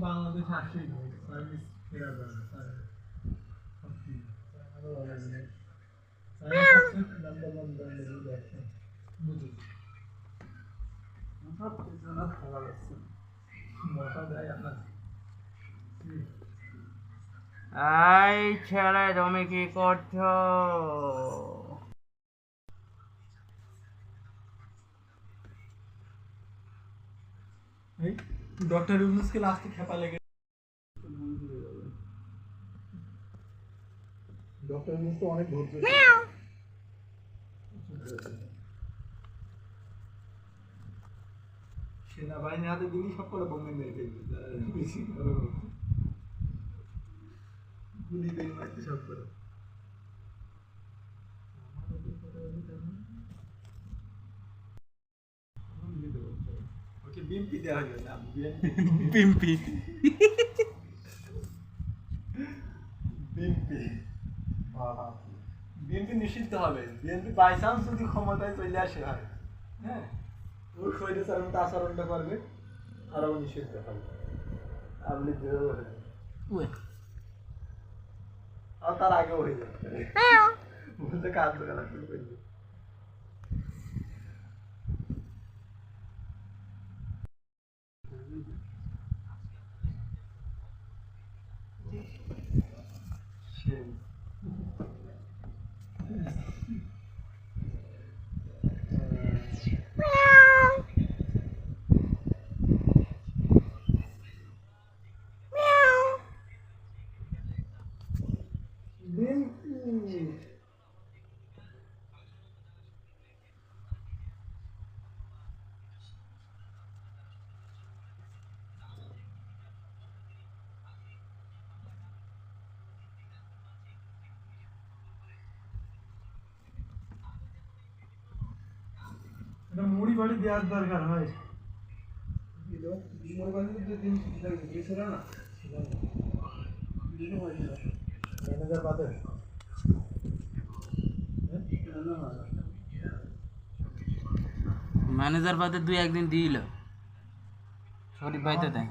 বাংলাদেশ আসে সার্ভিস ফেরা যাবে এই ছেলে তুমি কি করছো? ডক্টর ইউনুসকে লাস্টে খেপা লেগে ডক্টর ইউনুস তো অনেক ধৈর্য সেনাবাহিনী হাতে দিলি সব করে বোমে মেরে ফেলবে গুলি দিয়ে মারতে সব করে ওকে বিএমপি দেওয়া হলো না পিম্পি বিএনপি বিএনপি নিষিদ্ধ হবে বিএনপি বাই চান্স যদি ক্ষমতায় চলে আসে হয় হ্যাঁ ওর স্বৈরাচার মতো আচরণটা করবে আরও নিষিদ্ধ হবে আপনি আর তার আগেও হয়ে যাবে বলতে কাজ করা শুরু করবে মুড়ি বাড়ি দেওয়ার দরকার হয় মুড়ি বাড়ি দিয়েছিল না ম্যানেজার বাদে ম্যানেজার বাদে 2-1 দিন দিল শরীফ ভাই তো দেয়